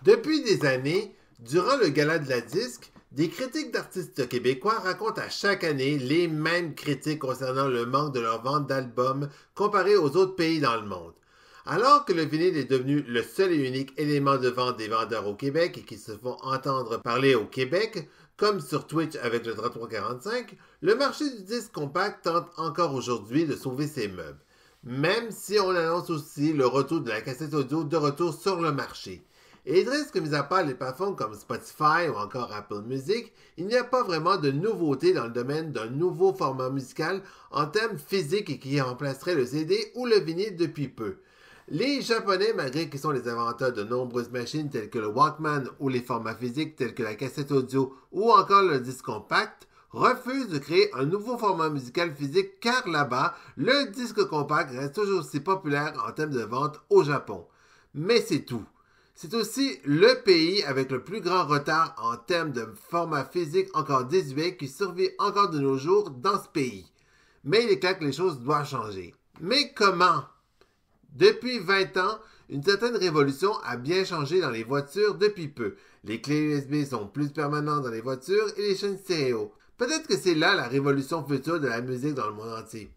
Depuis des années, durant le Gala de la disque, des critiques d'artistes québécois racontent à chaque année les mêmes critiques concernant le manque de leur vente d'albums comparé aux autres pays dans le monde. Alors que le vinyle est devenu le seul et unique élément de vente des vendeurs au Québec et qui se font entendre parler au Québec, comme sur Twitch avec le 3345, le marché du disque compact tente encore aujourd'hui de sauver ses meubles. Même si on annonce aussi le retour de la cassette audio de retour sur le marché. Et il reste que, mis à part les plateformes comme Spotify ou encore Apple Music, il n'y a pas vraiment de nouveauté dans le domaine d'un nouveau format musical en termes physiques et qui remplacerait le CD ou le vinyle depuis peu. Les Japonais, malgré qu'ils sont les inventeurs de nombreuses machines telles que le Walkman ou les formats physiques tels que la cassette audio ou encore le disque compact, refusent de créer un nouveau format musical physique car là-bas, le disque compact reste toujours aussi populaire en termes de vente au Japon. Mais c'est tout. C'est aussi le pays avec le plus grand retard en termes de format physique encore désuet qui survit encore de nos jours dans ce pays. Mais il est clair que les choses doivent changer. Mais comment? Depuis 20 ans, une certaine révolution a bien changé dans les voitures depuis peu. Les clés USB sont plus permanentes dans les voitures et les chaînes stéréo. Peut-être que c'est là la révolution future de la musique dans le monde entier.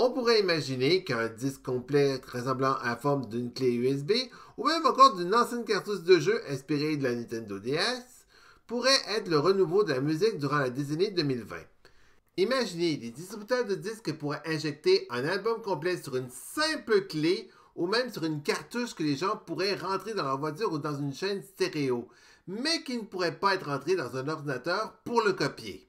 On pourrait imaginer qu'un disque complet ressemblant à la forme d'une clé USB ou même encore d'une ancienne cartouche de jeu inspirée de la Nintendo DS pourrait être le renouveau de la musique durant la décennie 2020. Imaginez, les distributeurs de disques pourraient injecter un album complet sur une simple clé ou même sur une cartouche que les gens pourraient rentrer dans leur voiture ou dans une chaîne stéréo, mais qui ne pourrait pas être rentré dans un ordinateur pour le copier.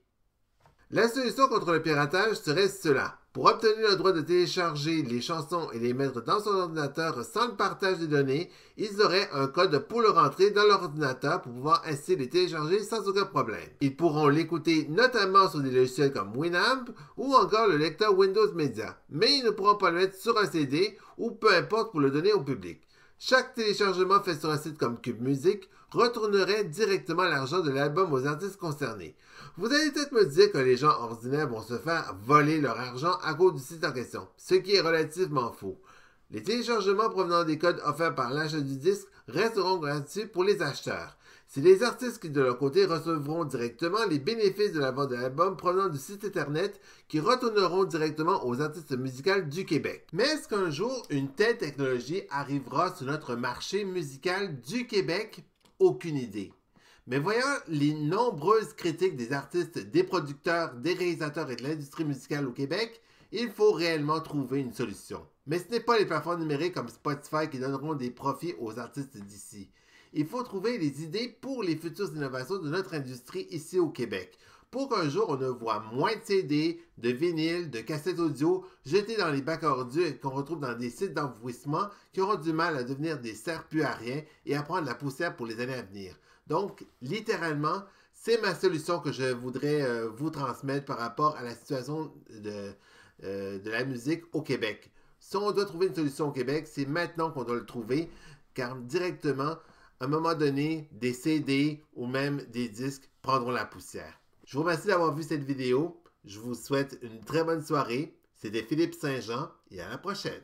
La solution contre le piratage serait cela. Pour obtenir le droit de télécharger les chansons et les mettre dans son ordinateur sans le partage des données, ils auraient un code pour le rentrer dans leur ordinateur pour pouvoir ainsi les télécharger sans aucun problème. Ils pourront l'écouter notamment sur des logiciels comme Winamp ou encore le lecteur Windows Media, mais ils ne pourront pas le mettre sur un CD ou peu importe pour le donner au public. Chaque téléchargement fait sur un site comme Cube Music retournerait directement l'argent de l'album aux artistes concernés. Vous allez peut-être me dire que les gens ordinaires vont se faire voler leur argent à cause du site en question, ce qui est relativement faux. Les téléchargements provenant des codes offerts par l'achat du disque resteront gratuits pour les acheteurs. C'est les artistes qui, de leur côté, recevront directement les bénéfices de la vente de l'album provenant du site internet qui retourneront directement aux artistes musicaux du Québec. Mais est-ce qu'un jour, une telle technologie arrivera sur notre marché musical du Québec? Aucune idée. Mais voyant les nombreuses critiques des artistes, des producteurs, des réalisateurs et de l'industrie musicale au Québec, il faut réellement trouver une solution. Mais ce n'est pas les plateformes numériques comme Spotify qui donneront des profits aux artistes d'ici. Il faut trouver les idées pour les futures innovations de notre industrie ici au Québec, pour qu'un jour on ne voit moins de CD, de vinyle, de cassettes audio jetés dans les bacs à ordures et qu'on retrouve dans des sites d'enfouissement qui auront du mal à devenir des serre-plus à rien et à prendre la poussière pour les années à venir. Donc, littéralement, c'est ma solution que je voudrais vous transmettre par rapport à la situation de la musique au Québec. Si on doit trouver une solution au Québec, c'est maintenant qu'on doit le trouver, car directement, à un moment donné, des CD ou même des disques prendront la poussière. Je vous remercie d'avoir vu cette vidéo. Je vous souhaite une très bonne soirée. C'était Philippe Saint-Jean et à la prochaine.